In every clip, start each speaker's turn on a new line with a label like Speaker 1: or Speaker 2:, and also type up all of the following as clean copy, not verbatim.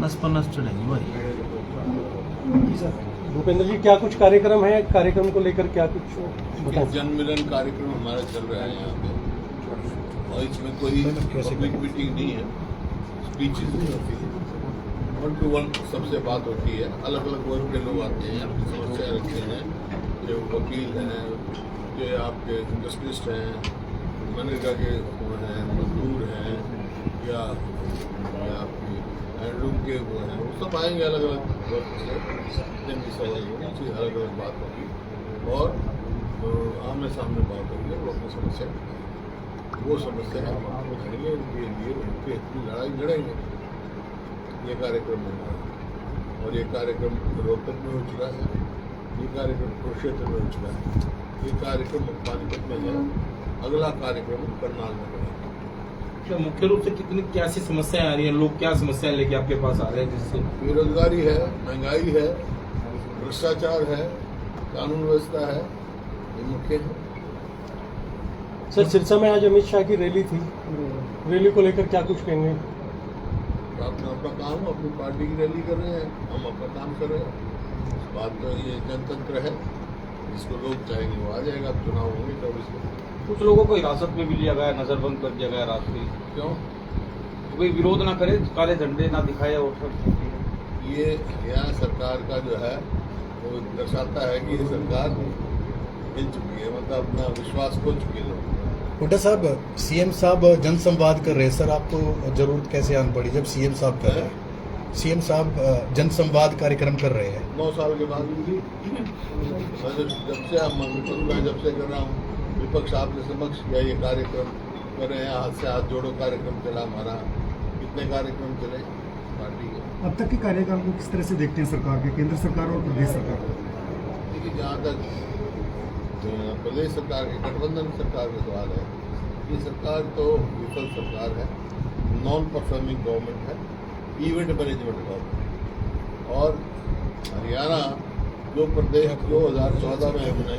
Speaker 1: 50 चढ़ेंगी भाई।
Speaker 2: सर भूपेंद्र जी, क्या कुछ कार्यक्रम है? कार्यक्रम को लेकर क्या कुछ बताएं?
Speaker 3: जन मिलन कार्यक्रम हमारा चल रहा है यहाँ पे, और इसमें कोई पब्लिक मीटिंग नहीं है, स्पीचेस नहीं होती है, 1-to-1 सबसे बात होती है। अलग अलग वर्ग के लोग आते हैं, अपनी समस्या रखते हैं, जो वकील हैं, जो आपके इंडस्ट्रिस्ट हैं, मनरेगा के वो हैं, मजदूर हैं, या आपके हैंडलूम के वो हैं, वो सब आएंगे अलग अलग वर्ग से, जिनकी सहयोग होगी, अलग अलग बात होगी और आमने सामने बात होगी। वो अपनी समस्या वो समस्या हम आपको करेंगे, उनके लिए उनके अपनी लड़ाई लड़ेंगे। ये कार्यक्रम होगा और ये कार्यक्रम रोहतक में हो चुका है, ये कार्यक्रम कुरुक्षेत्र में हो चुका है, ये कार्यक्रम पानीपत में है, अगला कार्यक्रम करनाल में होगा।
Speaker 1: मुख्य रूप से कितनी क्या सी समस्याएं आ रही हैं? लोग क्या समस्याएं लेके आपके पास आ रहे हैं? जिससे
Speaker 3: बेरोजगारी है, महंगाई है, भ्रष्टाचार है, कानून व्यवस्था है, ये मुख्य है।
Speaker 2: सर सिरसा में आज अमित शाह की रैली थी, रैली को लेकर क्या कुछ कहेंगे?
Speaker 3: अपना अपना काम, अपनी पार्टी की रैली कर रहे हैं, हम अपना काम कर रहे हैं। इस बात तो ये जनतंत्र है, जिसको लोग चाहेंगे वो आ जाएगा। अब चुनाव होंगे तब इसको।
Speaker 1: कुछ लोगों को हिरासत में भी लिया गया, नजरबंद कर दिया गया रात में।
Speaker 3: क्यों?
Speaker 1: कोई विरोध ना करे, काले झंडे ना दिखाए और सब।
Speaker 3: ये हरियाणा सरकार का जो है वो दर्शाता है कि ये सरकार हिल चुकी है, मतलब अपना विश्वास खो चुकी है लोग।
Speaker 4: हुड्डा साहब, सीएम साहब जनसंवाद कर रहे हैं, सर आपको जरूरत कैसे आन पड़ी जब सीएम साहब कर रहे हैं? सीएम साहब जनसंवाद कार्यक्रम कर रहे हैं
Speaker 3: 9 साल के बाद। जब से हम मैं जब से कर रहा हूँ, विपक्ष आपके समक्ष या ये कार्यक्रम कर रहे हैं, हाथ से हाथ जोड़ो कार्यक्रम चला हमारा। कितने कार्यक्रम चले पार्टी के?
Speaker 5: अब तक के कार्यक्रम को किस तरह से देखते हैं सरकार के, केंद्र सरकार और प्रदेश सरकार?
Speaker 3: देखिए, जहाँ तक प्रदेश सरकार के गठबंधन सरकार का सवाल है, ये सरकार तो विफल सरकार है, नॉन परफॉर्मिंग गवर्नमेंट है, इवेंट मैनेजमेंट गवर्नमेंट। और हरियाणा जो प्रदेश 2014 में हमने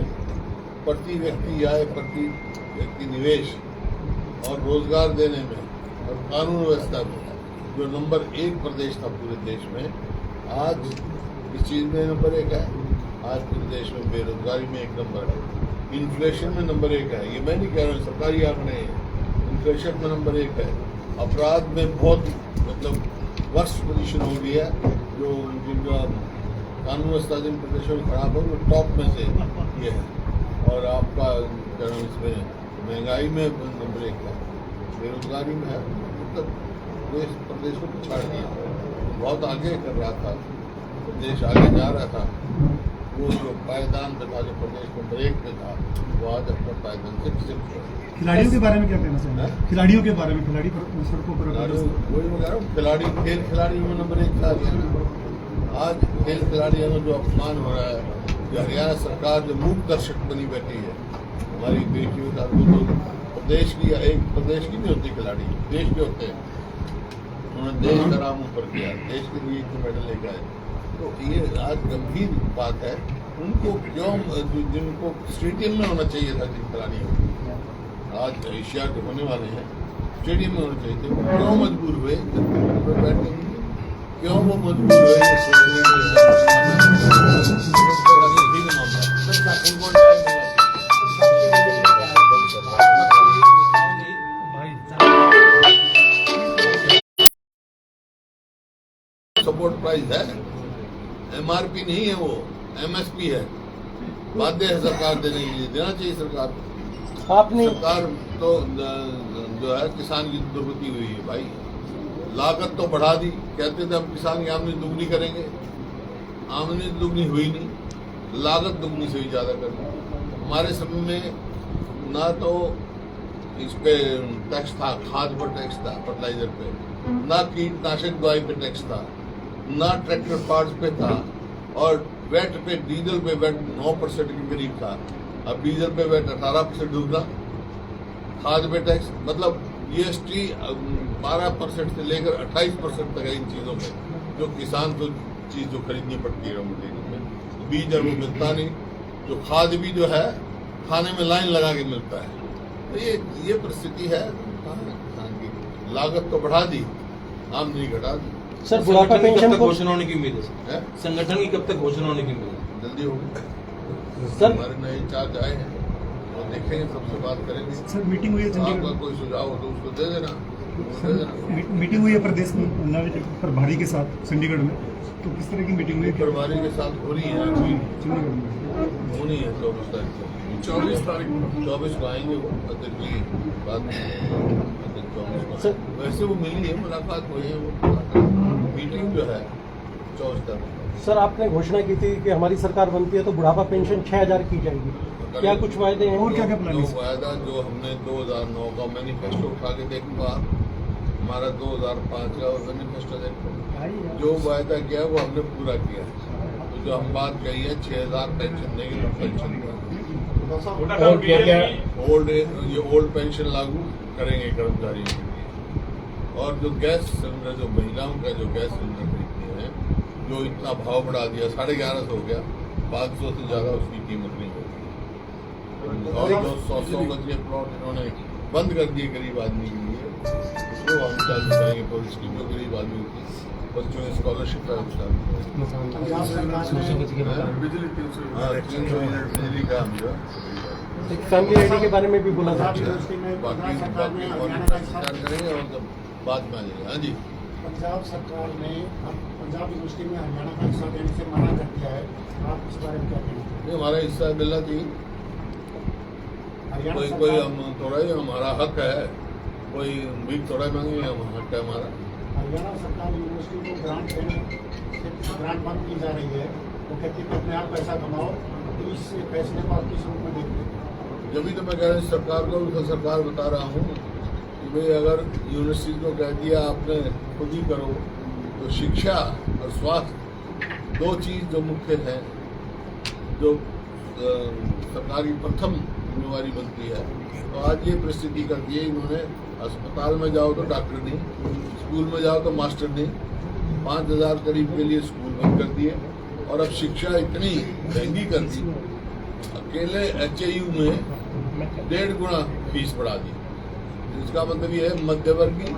Speaker 3: प्रति व्यक्ति आय, प्रति व्यक्ति निवेश और रोजगार देने में और कानून व्यवस्था में जो नंबर 1 प्रदेश था पूरे देश में, आज इस चीज़ में नंबर 1 है। आज पूरे देश में बेरोजगारी में 1 नंबर है, इन्फ्लेशन में नंबर 1 है। ये मैं नहीं कह रहा हूँ, सरकारी आंकड़े हैं। इन्फ्लेशन में नंबर 1 है, अपराध में बहुत मतलब वर्स्ट पोजीशन हो गई है। जो जिनका कानून व्यवस्था जिन प्रदेशों में खराब हो, वो टॉप में से ये है। और आपका इसमें महंगाई में नंबर 1 है, बेरोजगारी में है, मतलब प्रदेश को पिछाड़ दिया। बहुत आगे कर रहा था, प्रदेश आगे जा रहा था। वो जो पायदान पे था, जो प्रदेश में ब्रेक पे था, वो आज अपना पायदान से शिफ्ट हो।
Speaker 5: खिलाड़ियों के बारे में क्या कहना चाहिए? खिलाड़ियों के बारे में, खिलाड़ी सड़कों पर
Speaker 3: वही मैं कह रहा हूँ, खिलाड़ी खेल खिलाड़ियों में नंबर 1 था हरियाणा। आज खेल खिलाड़ियों में जो अपमान हो रहा है, जो हरियाणा सरकार जो मूक दर्शक बनी बैठी है हमारी बेटियों का, तो प्रदेश की एक प्रदेश की नहीं होती खिलाड़ी, देश के होते हैं। उन्होंने देश का नाम ऊपर किया, देश के लिए एक मेडल लेकर आए। तो ये आज गंभीर बात है। उनको क्यों, जिनको स्टेडियम में होना चाहिए था, जिन खिलाड़ियों आज एशिया के होने वाले हैं, स्टेडियम में होना चाहिए थे, वो क्यों मजबूर हुए बैठने के लिए? क्यों वो मजबूर हुए? सपोर्ट प्राइस है, एमआरपी नहीं है, वो एमएसपी है। बाध्य है सरकार देने के लिए, देना चाहिए सरकार को।
Speaker 2: आपने
Speaker 3: सरकार तो जो है किसान की दुर्गति हुई है भाई। लागत तो बढ़ा दी, कहते थे हम किसान की आमदनी दुगनी करेंगे, आमदनी दुगनी हुई नहीं, लागत दुगनी से भी ज्यादा कर दी। हमारे समय में ना तो इस पे टैक्स था, खाद पर टैक्स था, फर्टिलाइजर पे, ना कीटनाशक दवाई पे टैक्स था, ना ट्रैक्टर पार्ट्स पे था, और वेट पे, डीजल पे वेट 9% के करीब था। अब डीजल पे वेट 18% डूबना, खाद पे टैक्स, मतलब जीएसटी 12% से लेकर 28% तक है इन चीज़ों में, जो किसान को चीज़ जो खरीदनी पड़ती है रॉ मटेरियल में। बीज और वो मिलता नहीं, जो खाद भी जो है खाने में लाइन लगा के मिलता है। तो ये परिस्थिति है किसान की। लागत तो बढ़ा दी, आमदनी घटा दी।
Speaker 2: सर बुढ़ापा
Speaker 1: संगठन की
Speaker 2: पेंशन
Speaker 1: कब तक
Speaker 2: को
Speaker 1: घोषणा होने की उम्मीद है सर?
Speaker 3: है
Speaker 1: संगठन की कब तक घोषणा होने की उम्मीद है?
Speaker 3: जल्दी होगी।
Speaker 2: सर
Speaker 3: हमारे नए इंचार्ज आए हैं और देखेंगे, सबसे बात करेंगे।
Speaker 5: सर मीटिंग हुई है
Speaker 3: आपका
Speaker 5: चंडीगढ़
Speaker 3: कोई सुझाव हो तो उसको दे देना, दे देना।
Speaker 5: मीटिंग हुई है प्रदेश नव प्रभारी के साथ चंडीगढ़ में, तो किस तरह की मीटिंग हुई है?
Speaker 3: प्रभारी के साथ हो रही है,
Speaker 5: चंडीगढ़ में
Speaker 3: होनी है 24 तारीख को। 24 को आएंगे वो अध्यक्ष की बात में, अध्यक्ष 24 को
Speaker 2: सर-
Speaker 3: आएंगे। वैसे वो मिली है, मुलाकात हुई है, वो मीटिंग जो है 24 तारीख।
Speaker 2: सर आपने घोषणा की थी कि हमारी सरकार बनती है तो बुढ़ापा पेंशन 6,000 की जाएगी, क्या कुछ वायदे हैं?
Speaker 5: और क्या प्लान है?
Speaker 3: जो वायदा जो हमने 2009 का मैनिफेस्टो उठा के देखा, हमारा 2005 का मैनिफेस्टो देखो, जो वायदा किया वो हमने पूरा किया। तो जो हम बात कही है 6,000 पेंशन देंगे, तो पेंशन
Speaker 4: और क्या क्या
Speaker 3: ओल्ड पेंशन लागू करेंगे कर्मचारियों के लिए। और जो गैस सिलेंडर, जो महिलाओं का जो गैस सिलेंडर खरीदते हैं, जो इतना भाव बढ़ा दिया, 1150 हो गया, 500 से ज्यादा उसकी कीमत नहीं होगी। और जो 100 गज के प्लॉट इन्होंने बंद कर दिए गरीब आदमी के लिए, वो हम चालू करेंगे। पूरी स्कीम जो गरीब आदमी की बच्चों की स्कॉलरशिप है उसका बिजली का हम जो
Speaker 2: एक फैमिली आईडी के बारे में भी बोला था।
Speaker 3: बाकी और विचार करेंगे और जब बाद में आ जाएंगे। हाँ जी,
Speaker 6: पंजाब सरकार ने अब पंजाब यूनिवर्सिटी में हरियाणा का हिस्सा देने से मना कर दिया है, आप इस बारे में क्या कहेंगे?
Speaker 3: ये हमारा हिस्सा मिलना चाहिए।
Speaker 6: हरियाणा
Speaker 3: कोई
Speaker 6: सरकार-
Speaker 3: हम थोड़ा ही हमारा हक है, कोई भी थोड़ा मांगे, हम हक है हमारा।
Speaker 6: हरियाणा सरकार यूनिवर्सिटी को ग्रांट देने से ग्रांट बंद की जा रही है, वो कहती है कि अपने आप पैसा कमाओ, तो इस फैसले को आप किस रूप में देखते हैं?
Speaker 3: जब भी तो मैं कह रहा हूँ सरकार को, उनका सरकार बता रहा हूँ कि भाई अगर यूनिवर्सिटी को कह दिया आपने खुद ही करो, तो शिक्षा और स्वास्थ्य दो चीज़ जो मुख्य है, जो सरकार की प्रथम जिम्मेवारी बनती है, तो आज ये परिस्थिति कर दी है इन्होंने। अस्पताल में जाओ तो डॉक्टर नहीं, स्कूल में जाओ तो मास्टर नहीं, 5,000 करीब के लिए स्कूल बंद कर दिए, और अब शिक्षा इतनी महंगी कर दी, अकेले HAU में 1.5 गुना फीस बढ़ा दी। इसका मतलब ये है मध्यवर्गीय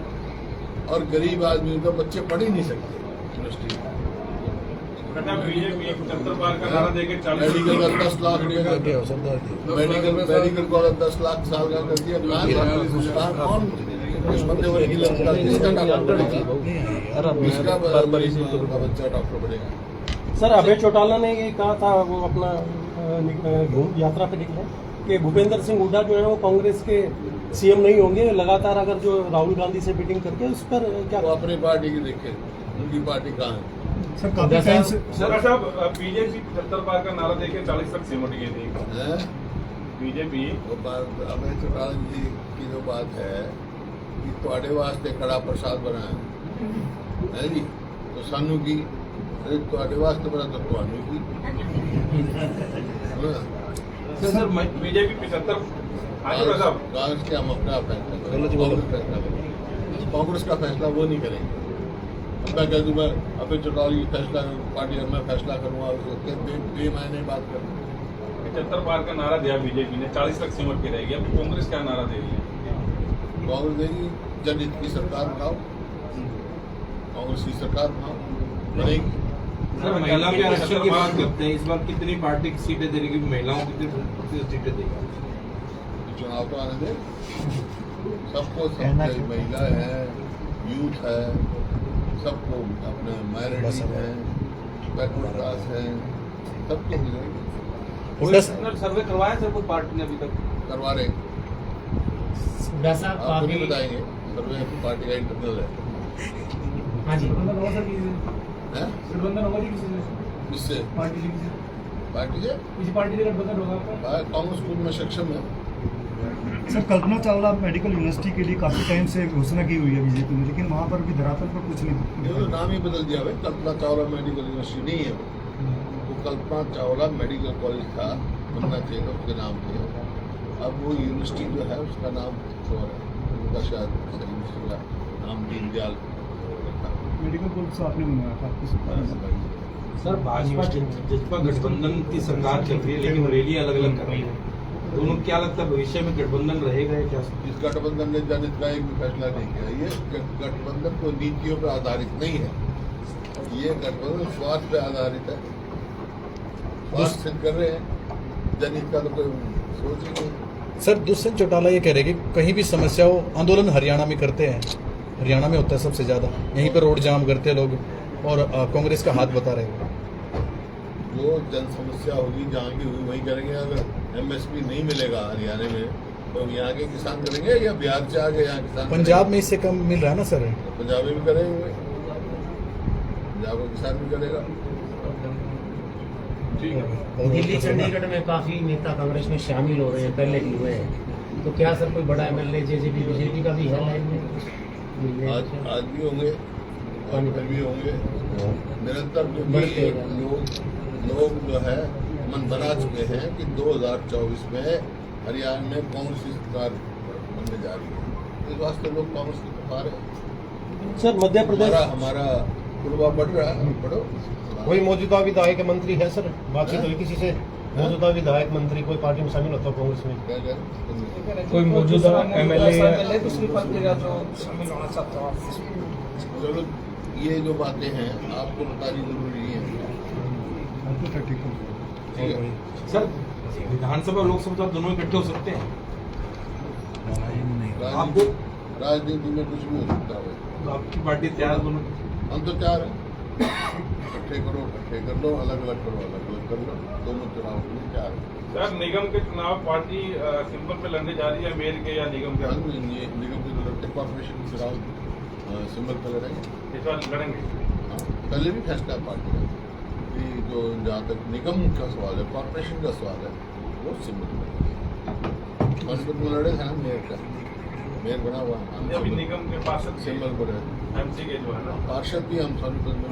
Speaker 3: और गरीब आदमी तो बच्चे पढ़ ही नहीं सकते यूनिवर्सिटी में।
Speaker 7: बीजेपी 75 बार का नारा देके 40
Speaker 3: मेडिकल का 10 लाख रुपया मेडिकल को 10 लाख साल का कर दिया। कौन मध्यवर्गीय लगता है? किसका डॉक्टर बनेगा? किसका बच्चा डॉक्टर बनेगा?
Speaker 2: सर अभय चौटाला ने ये कहा था, वो अपना घूम यात्रा पे निकले, कि भूपेंद्र सिंह हुड्डा जो है वो कांग्रेस के सीएम नहीं होंगे लगातार, अगर जो राहुल गांधी से मीटिंग करके उस पर क्या?
Speaker 3: वो अपनी पार्टी की देखे, उनकी पार्टी कहाँ है?
Speaker 5: सर काफी टाइम से
Speaker 7: सर साहब बीजेपी 75 बार का नारा देके 40 तक सिमट गई थी
Speaker 3: हैं?
Speaker 7: बीजेपी।
Speaker 3: वो बात अभय चौटाला जी की जो बात है कि ਤੁਹਾਡੇ वास्ते कड़ा प्रसाद बनाया है जी, तो सानू की ਤੁਹਾਡੇ वास्ते बना तो ਤੁਹਾਨੂੰ की।
Speaker 1: सर
Speaker 7: बीजेपी 75 हाँ जी साहब
Speaker 3: कांग्रेस के हम अपना फैसला करेंगे, कांग्रेस फैसला करेंगे, कांग्रेस का फैसला वो नहीं करेंगे। अब मैं कह दूँ मैं अभय चौटाला की फैसला पार्टी में फैसला करूँगा, उसको बेमायने बात करूँ।
Speaker 7: 75 बार का नारा दिया बीजेपी ने, 40 तक सिमट के रहेगी। अब कांग्रेस क्या नारा दे रही है?
Speaker 3: कांग्रेस देगी जनहित की सरकार बनाओ, कांग्रेस की सरकार बनाओ, बनेगी।
Speaker 1: सर महिला के आरक्षण की बात करते हैं, इस बार कितनी पार्टी सीटें देने की, महिलाओं को कितनी प्रतिशत सीटें देगी?
Speaker 3: चुनाव तो आने दे, सबको सब महिला है, यूथ है, सबको अपने माइनॉरिटी है, बैकवर्ड क्लास है, सबको मिलेगी।
Speaker 1: सर्वे करवाया सर कोई पार्टी ने अभी तक?
Speaker 3: करवा रहे,
Speaker 6: वैसा
Speaker 3: आपको नहीं बताएंगे, सर्वे पार्टी का इंटरनल है।
Speaker 6: हाँ जी,
Speaker 3: हैं?
Speaker 6: गठबंधन होगा जी किसी से?
Speaker 3: किससे?
Speaker 6: पार्टी से?
Speaker 3: पार्टी से?
Speaker 6: किसी पार्टी से गठबंधन होगा आपका?
Speaker 3: कांग्रेस खुद में सक्षम है।
Speaker 5: Sir Kalpana Chawla medical university के लिए काफी टाइम से घोषणा की हुई है बीजेपी ने, लेकिन वहाँ पर भी धरातल पर कुछ
Speaker 3: ये
Speaker 5: नहीं।
Speaker 3: तो नाम ही बदल दिया भाई, कल्पना चावला मेडिकल यूनिवर्सिटी नहीं है वो कल्पना चावला मेडिकल कॉलेज था, बनना चाहिए था उसके नाम से। अब वो यूनिवर्सिटी जो है उसका नाम कुछ और है, उनका शायद यूनिवर्सिटी का नाम दीनदयाल रखा।
Speaker 5: मेडिकल कॉलेज आपने बनवाया था?
Speaker 1: सर भाजपा गठबंधन की सरकार चल रही है, लेकिन रैलियां अलग अलग कर रही है, दोनों क्या लगता है भविष्य में गठबंधन रहेगा या क्या?
Speaker 3: इस गठबंधन ने जनहित का एक भी फैसला नहीं किया। ये गठबंधन कोई नीतियों पर आधारित नहीं है, ये गठबंधन स्वार्थ पे आधारित है, स्वार्थ सिद्ध कर रहे हैं, जनहित का तो कोई सोच ही नहीं।
Speaker 4: सर दुष्यंत चौटाला ये कह रहे कि कहीं भी समस्या हो आंदोलन हरियाणा में करते हैं, हरियाणा में होता है सबसे ज्यादा, यहीं पर रोड जाम करते हैं लोग और कांग्रेस का हाथ बता रहे हैं।
Speaker 3: जो जन समस्या होगी जहाँ की हुई वहीं करेंगे। अगर MSP नहीं मिलेगा हरियाणा में तो यहाँ के किसान करेंगे या बिहार से आगे यहाँ किसान
Speaker 4: पंजाब में इससे कम मिल रहा है ना सर?
Speaker 3: करेंगे? पंजाब में भी करेंगे, पंजाब का किसान भी करेगा।
Speaker 7: ठीक है।
Speaker 8: दिल्ली चंडीगढ़ में काफी नेता कांग्रेस में शामिल हो रहे हैं, पहले भी हुए हैं, तो क्या सर कोई बड़ा MLA JJP BJP का भी है लाइन में?
Speaker 3: आज भी होंगे और कल भी होंगे निरंतर,
Speaker 8: बढ़ते
Speaker 3: लोग जो है मन बना चुके हैं कि 2024 में हरियाणा में कांग्रेस की सरकार बनने जा रही है। इस वास्ते लोग कांग्रेस की तरफ आ रहे हैं।
Speaker 2: सर मध्य प्रदेश
Speaker 3: हमारा पूर्वा बढ़ रहा है, बढ़ो।
Speaker 6: कोई मौजूदा विधायक मंत्री है सर? बातचीत हुई किसी से? मौजूदा विधायक मंत्री कोई पार्टी में शामिल होता है कांग्रेस में?
Speaker 3: क्या कह रहे हैं?
Speaker 9: कोई मौजूदा MLA
Speaker 6: दूसरी पार्टी का जो शामिल होना चाहता हूँ।
Speaker 3: चलो ये जो बातें हैं आपको बतानी जरूरी है। ठीक है।
Speaker 1: सर विधानसभा लोकसभा दोनों इकट्ठे हो सकते हैं?
Speaker 3: राजनीति में कुछ भी हो सकता है।
Speaker 1: तो आपकी पार्टी तैयार दोनों?
Speaker 3: हम तो तैयार हैं, इकट्ठे करो, इकट्ठे कर लो, अलग अलग करो, अलग अलग कर लो, दोनों चुनाव के लिए तैयार हैं।
Speaker 7: सर निगम के चुनाव पार्टी सिंबल पे लड़ने जा रही है, मेयर के या निगम के?
Speaker 3: ये निगम के लड़ते कॉर्पोरेशन के चुनाव सिंबल पर लड़ेंगे।
Speaker 7: इस बार लड़ेंगे।
Speaker 3: हाँ, पहले भी फैसला पार्टी का कि जो जहाँ तक निगम का सवाल है, कॉर्पोरेशन का सवाल है, वो सिंबल पर पानीपत में लड़े थे ना मेयर का, मेयर बना हुआ है।
Speaker 7: अभी निगम के पार्षद
Speaker 3: सिंबल पर है,
Speaker 7: MC के जो है ना,
Speaker 3: पार्षद भी हम सोनीपत में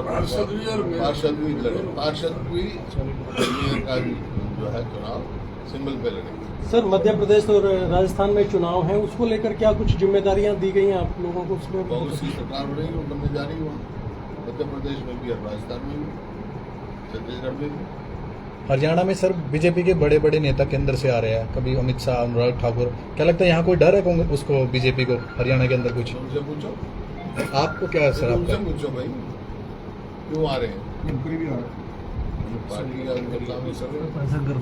Speaker 3: पार्षद भी लड़े, पार्षद भी मेयर का भी जो है चुनाव सिंबल पे लड़ेंगे।
Speaker 2: सर मध्य प्रदेश और राजस्थान में चुनाव है, उसको लेकर क्या कुछ जिम्मेदारियां दी गई हैं आप लोगों को? उसमें
Speaker 3: कांग्रेस की सरकार बनेगी, वो बनने जा रही है वहाँ, मध्य प्रदेश में भी और राजस्थान में भी, छत्तीसगढ़ में भी।
Speaker 4: हरियाणा में सर बीजेपी के बड़े बड़े नेता केंद्र से आ रहे हैं, कभी अमित शाह, अनुराग ठाकुर, क्या लगता है यहाँ कोई डर है कांग्रेस उसको, बीजेपी को हरियाणा के अंदर कुछ?
Speaker 3: उनसे पूछो,
Speaker 4: आपको क्या है सर
Speaker 3: उनसे
Speaker 4: आपका?
Speaker 3: पूछो भाई क्यों आ रहे हैं,
Speaker 5: इंक्वायरी भी आ रहा है।
Speaker 3: पार्टी का उनका काम ही सब है।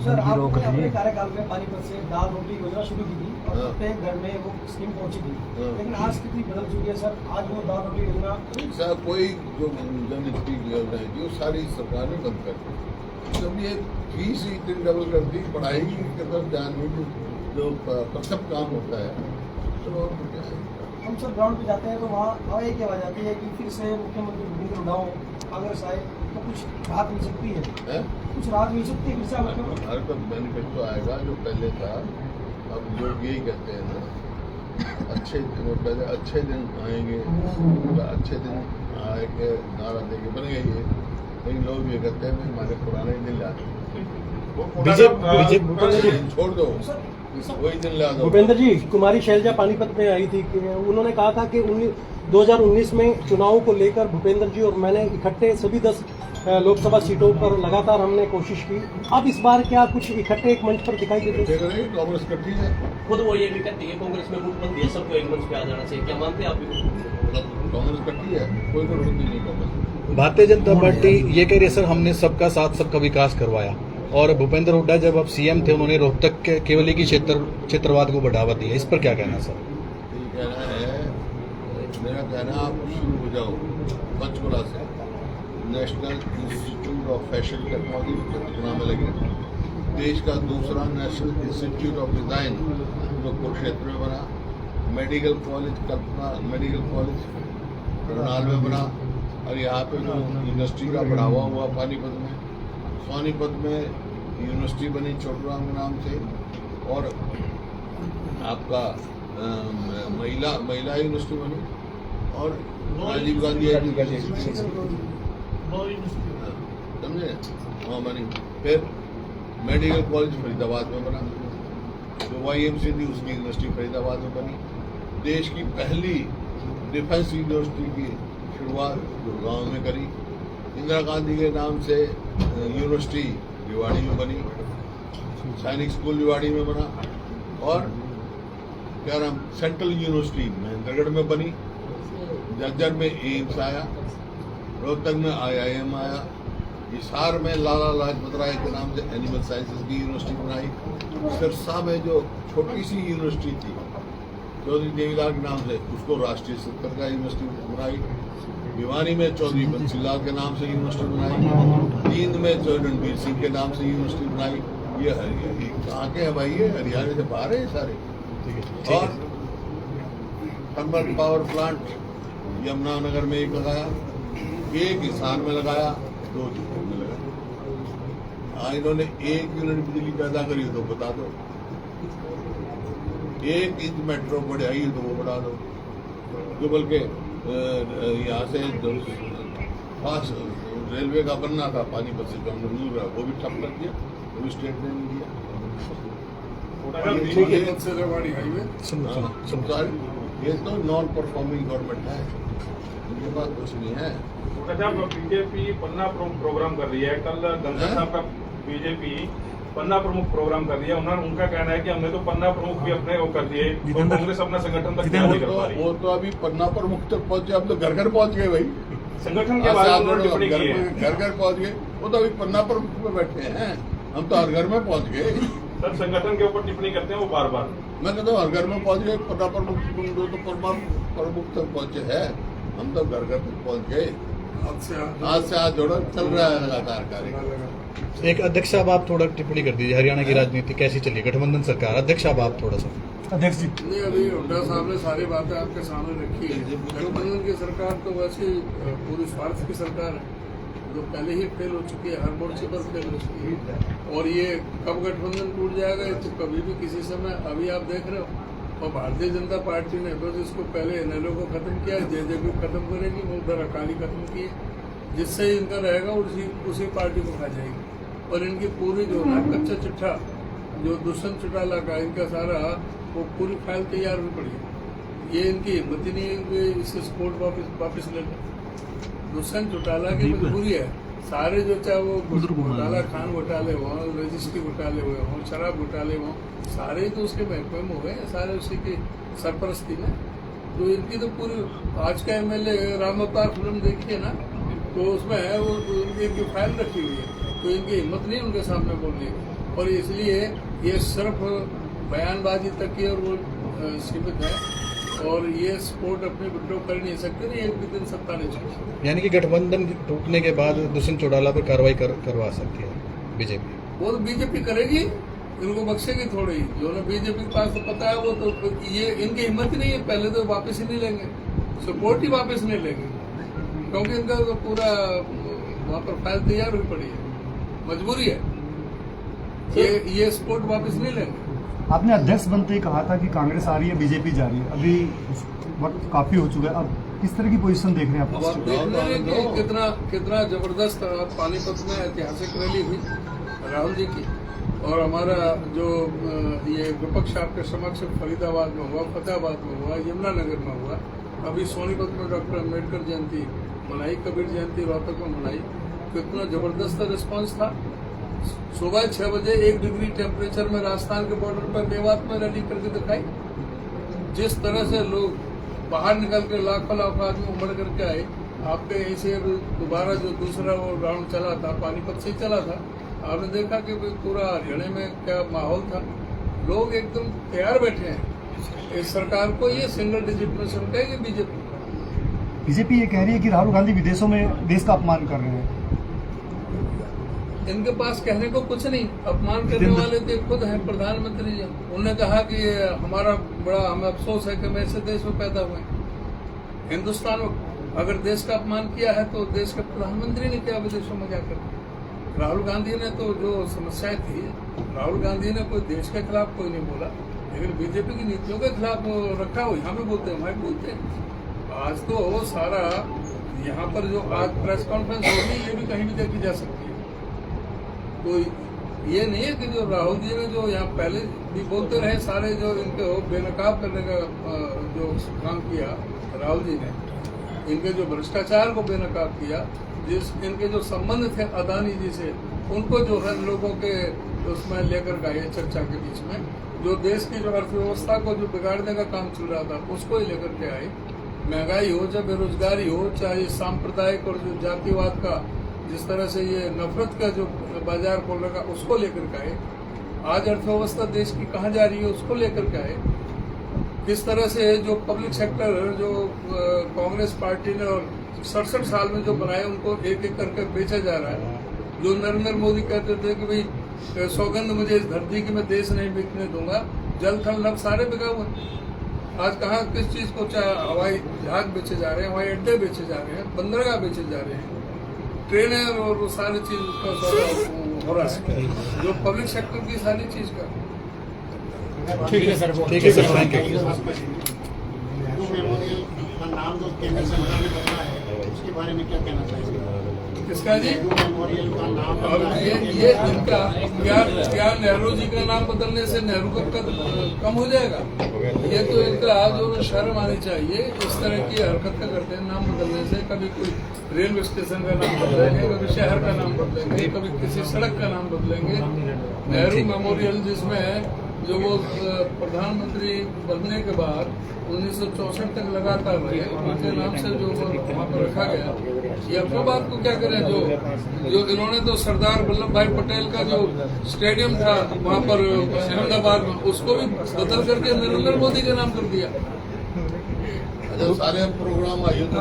Speaker 6: सर आपने अपने कार्यकाल में पानीपत से दाल रोटी योजना शुरू की थी और
Speaker 3: हाँ।
Speaker 6: प्रत्येक घर में वो स्कीम पहुंची थी,
Speaker 3: हाँ।
Speaker 6: लेकिन आज स्थिति बदल चुकी है सर। आज वो दाल रोटी योजना
Speaker 3: ऐसा कोई जो जनहित की योजना थी वो सारी सरकार ने बंद कर दी। जब ये फीस ही इतनी डबल कर दी, पढ़ाई की तरफ ध्यान नहीं, जो प्रथम काम होता है तो
Speaker 6: हम सब ग्राउंड पे जाते हैं तो वहाँ एक ही आवाज आती है कि फिर से मुख्यमंत्री भूपेंद्र उड़ाओ कांग्रेस आए तो कुछ राहत मिल सकती है, कुछ राहत मिल सकती है फिर से मुख्यमंत्री?
Speaker 3: हर का बेनिफिट आएगा जो पहले था। अब लोग यही कहते हैं ना, अच्छे पहले अच्छे दिन आएंगे, अच्छे दिन आएंगे नारा देंगे बन गई है, लेकिन लोग ये कहते हैं भाई हमारे पुराने दिन ला दो,
Speaker 4: बीजेपी
Speaker 3: छोड़ दो, वही दिन ला दो।
Speaker 2: भूपेंद्र जी, कुमारी शैलजा पानीपत में आई थी, उन्होंने कहा था कि 2019 में चुनाव को लेकर भूपेंद्र जी और मैंने इकट्ठे सभी 10 लोकसभा सीटों पर लगातार हमने कोशिश की। अब इस बार क्या कुछ इकट्ठे एक मंच पर दिखाई देते हैं?
Speaker 3: कांग्रेस इकट्ठी है,
Speaker 10: खुद वो ये भी कहती है कांग्रेस में गुटबंदी है, सबको एक मंच पे आ जाना चाहिए, क्या मानते हैं आप भी?
Speaker 3: कांग्रेस इकट्ठी है, कोई गुटबंदी नहीं कांग्रेस।
Speaker 4: भारतीय जनता पार्टी ये कह रही है सर हमने सबका साथ सबका विकास करवाया, और भूपेंद्र हुड्डा जब आप CM थे उन्होंने रोहतक के केवली की क्षेत्रवाद को बढ़ावा दिया, इस पर क्या कहना सर?
Speaker 3: ये कहना है, मेरा कहना आप शुरू हो जाओ पंचकुला से, national institute of fashion technology Patna में लगे, देश का दूसरा नेशनल इंस्टीट्यूट ऑफ डिजाइन जो कुरुक्षेत्र में बना, मेडिकल कॉलेज करनाल में बना, और यहाँ पे जो यूनिवर्सिटी का बढ़ावा हुआ पानीपत में, सोनीपत में यूनिवर्सिटी बनी छोटूराम के नाम से, और आपका महिला यूनिवर्सिटी बनी, और राजीव गांधी समझे वहाँ बनी। फिर मेडिकल कॉलेज फरीदाबाद में बना, जो YMC थी उसकी यूनिवर्सिटी फरीदाबाद में बनी। देश की पहली डिफेंस यूनिवर्सिटी की शुरुआत गुड़गांव में करी। इंदिरा गांधी के नाम से यूनिवर्सिटी रिवाड़ी में बनी, सैनिक स्कूल रिवाड़ी में बना, और क्या नाम सेंट्रल यूनिवर्सिटी महेंद्रगढ़ में बनी, जज्जर में एम्स आया, रोहतक में IIM आया, हिसार में लाला लाजपत राय के नाम से एनिमल साइंसेज की यूनिवर्सिटी बनाई। सिरसा में जो छोटी सी यूनिवर्सिटी थी चौधरी देवीलाल के नाम से, उसको राष्ट्रीय स्तर का यूनिवर्सिटी बनाई। भिवानी में चौधरी बंसीलाल के नाम से यूनिवर्सिटी बनाई। जींद में चौधरी रणबीर सिंह के नाम से यूनिवर्सिटी बनाई। ये कहाँ के है भाई? ये हरियाणा से बाहर है सारे। और थर्मल पावर प्लांट यमुनानगर में एक लगाया, एक हिसार में लगाया, 2 जोधपुर में लगाया। इन्होंने 1 यूनिट बिजली पैदा करी तो बता दो, 1 इंच मेट्रो बढ़ाई तो वो बढ़ा दो। जो बल्कि यहाँ से फास्ट रेलवे का बनना था पानीपत से, जो हमने दूर रहा वो भी ठप कर दिया, वो भी स्टेट ने नहीं दिया। ये तो नॉन परफॉर्मिंग गवर्नमेंट है, इनके पास कुछ नहीं है।
Speaker 7: बीजेपी पन्ना प्रमुख प्रोग्राम कर रही है। कल गंगा साहब का बीजेपी पन्ना प्रमुख प्रोग्राम कर रही है। उनका कहना है कि हमने तो पन्ना प्रमुख भी अपने वो कर दिए, तो कांग्रेस अपना संगठन तक नहीं कर पा रही।
Speaker 3: वो तो अभी पन्ना प्रमुख तक पहुंचे, अब तो घर घर पहुंच गए भाई।
Speaker 7: संगठन के बारे में उन्होंने टिप्पणी की है।
Speaker 3: घर घर पहुंच गए, वो तो अभी पन्ना प्रमुख में बैठे हैं, हम तो हर घर में पहुंच गए।
Speaker 7: सर संगठन के ऊपर टिप्पणी करते हैं वो बार बार।
Speaker 3: मैं कहता हूँ हर घर में पहुंच गए, पन्ना प्रमुख तो प्रमुख तक पहुंचे है, हम तो घर घर तक पहुंच गए। आज से आज जोड़ो चल रहा है लगातार कार्य।
Speaker 4: एक अध्यक्ष साहब आप थोड़ा टिप्पणी कर दीजिए, हरियाणा की राजनीति कैसी चली, गठबंधन सरकार। अध्यक्ष साहब आप थोड़ा सा।
Speaker 5: अध्यक्ष जी,
Speaker 9: नहीं, अभी हुड्डा साहब ने सारी बातें आपके सामने रखी है। गठबंधन की सरकार तो वैसे पूरी स्वार्थ की सरकार है, जो पहले ही फेल हो चुकी है, हर मोर्चे पर फेल हो चुकी है। और ये कब गठबंधन टूट जाएगा ये तो कभी भी किसी समय, अभी आप देख रहे हो। और भारतीय जनता पार्टी ने तो जिसको पहले NLO को खत्म किया, JJP खत्म करेगी, वो उधर अकाली खत्म की है, जिससे इनका रहेगा उसी पार्टी को खा जाएगी। और इनकी पूरी जो ना कच्चा चिट्ठा जो दुष्यंत चौटाला का, इनका सारा वो पूरी फाइल तैयार हुई पड़ी है। ये इनकी हिम्मत ही नहीं है कि इसे सपोर्ट वापस ले लें। दुष्यंत चौटाला की मजबूरी है, सारे जो चाहे वो घोटाला, खान घोटाले हो, रजिस्ट्री घोटाले हुए हों, शराब घोटाले हों, सारे तो उसके महकमे में हो गए, सारे उसी की सरपरस्ती में। तो इनकी तो पूरी, आज का MLA राम अवतार फिल्म देखिए ना, तो उसमें है वो इनकी फाइल रखी हुई है, तो इनकी हिम्मत नहीं उनके सामने बोलने की। और इसलिए ये सिर्फ बयानबाजी तक ही और वो सीमित है, और ये सपोर्ट अपने विड्रॉ कर नहीं सकते, नहीं एक भी दिन सत्ता नहीं चल।
Speaker 4: यानी कि गठबंधन टूटने के बाद दुष्यंत चौटाला पर कार्रवाई करवा सकती है बीजेपी।
Speaker 9: वो तो बीजेपी करेगी, इनको बख्शेगी थोड़ी। जो ना बीजेपी के पास तो पता है, वो तो ये इनकी हिम्मत ही नहीं है, पहले तो वापस ही नहीं लेंगे, सपोर्ट ही वापस नहीं लेंगे, क्योंकि इनका तो पूरा वहाँ पर फाइल तैयार हुई पड़ी है, मजबूरी है, ये सपोर्ट वापस नहीं लेंगे।
Speaker 5: आपने अध्यक्ष बनते ही कहा था कि कांग्रेस आ रही है, बीजेपी जा रही है, अभी वक्त काफी हो चुका है, अब किस तरह की पोजीशन देख रहे हैं
Speaker 9: अब आप देख रहे हैं कि कितना जबरदस्त पानीपत में ऐतिहासिक रैली हुई राहुल जी की। और हमारा जो ये विपक्ष आपके समक्ष फरीदाबाद में हुआ, फतेहाबाद में हुआ, यमुनानगर में हुआ, अभी सोनीपत में डॉक्टर अम्बेडकर जयंती मनाई, कबीर जयंती रोहतक में मनाई। कितना जबरदस्त रिस्पांस था। सुबह 6 बजे 1 डिग्री टेम्परेचर में राजस्थान के बॉर्डर पर मेवात में रैली करके दिखाई। जिस तरह से लोग बाहर निकल के लाखों आदमी उमड़ करके आए। आपके यहीं से दोबारा जो दूसरा वो राउंड चला था, पानीपत से चला था, आपने देखा कि पूरा हरियाणा में क्या माहौल था। लोग एकदम तैयार बैठे हैं इस सरकार को, ये सिंगल डिजिट में सरकेगी
Speaker 5: बीजेपी ये कह रही है कि राहुल गांधी विदेशों में देश का अपमान कर रहे हैं।
Speaker 9: इनके पास कहने को कुछ नहीं, अपमान करने वाले तो खुद हैं प्रधानमंत्री जी। उन्होंने कहा कि हमारा बड़ा हमें अफसोस है कि हम ऐसे देश में पैदा हुए। हिंदुस्तान में अगर देश का अपमान किया है तो देश के प्रधानमंत्री ने किया विदेशों में जाकर। राहुल गांधी ने तो जो समस्याएं थी, राहुल गांधी ने कोई देश के खिलाफ कोई नहीं बोला, लेकिन बीजेपी की नीतियों के खिलाफ रखा हो, यहाँ भी बोलते हैं, वहाँ बोलते हैं। आज तो वो सारा यहाँ पर जो आज प्रेस कॉन्फ्रेंस होगी, ये भी कहीं भी देखी जा सकती है। तो ये नहीं है कि जो राहुल जी ने जो यहाँ पहले भी बोलते रहे, सारे जो इनके बेनकाब करने का जो काम किया राहुल जी ने, इनके जो भ्रष्टाचार को बेनकाब किया, इनके जो संबंध थे अदानी जी से, उनको जो है लोगों के उसमें लेकर गए चर्चा के बीच में, जो देश की जो अर्थव्यवस्था को जो बिगाड़ने का काम चल रहा था उसको ही लेकर के आए। महंगाई हो, चाहे बेरोजगारी हो, चाहे सांप्रदायिक और जो जातिवाद का जिस तरह से ये नफरत का जो बाजार खोल रखा उसको लेकर का है। आज अर्थव्यवस्था देश की कहाँ जा रही है उसको लेकर का है। किस तरह से जो पब्लिक सेक्टर जो कांग्रेस पार्टी ने और 67 साल में जो बनाए उनको एक एक करके बेचा जा रहा है। जो नरेंद्र मोदी कहते थे कि भाई सौगंध मुझे इस धरती की मैं देश नहीं बिकने दूंगा, जल थल नभ सारे बिका हुए। आज कहाँ किस चीज को, चाहे हवाई जहाज बेचे जा रहे हैं, हवाई अड्डे बेचे जा रहे हैं, बंदरगाह बेचे जा रहे हैं, ट्रेनें और वो सारी चीज का हो रहा है जो पब्लिक सेक्टर की सारी चीज का।
Speaker 4: ठीक है सर, थैंक यू।
Speaker 11: नाम जो केंद्र सरकार ने बदला है उसके बारे में क्या कहना चाहिए?
Speaker 9: किसका जी?
Speaker 11: मेमोरियल का नाम
Speaker 9: अब ये इनका क्या नेहरू जी का नाम बदलने से नेहरू का कद कम हो जाएगा? ये तो इनका जो शर्म आनी चाहिए। इस तरह की हरकत का करते हैं नाम बदलने से। कभी कोई रेलवे स्टेशन का नाम बदलेंगे, कभी शहर का नाम बदलेंगे, कभी किसी सड़क का नाम बदलेंगे। नेहरू मेमोरियल जिसमें जो वो प्रधानमंत्री बनने के बाद 1964 तक लगातार रहे, उनके नाम से जो वहाँ पर रखा गया। ये अपनी बात को क्या करें, जो इन्होंने तो सरदार वल्लभ भाई पटेल का जो स्टेडियम था वहाँ पर अहमदाबाद में, उसको भी बदल करके नरेंद्र मोदी का नाम कर दिया।
Speaker 3: सारे प्रोग्राम आयुक्त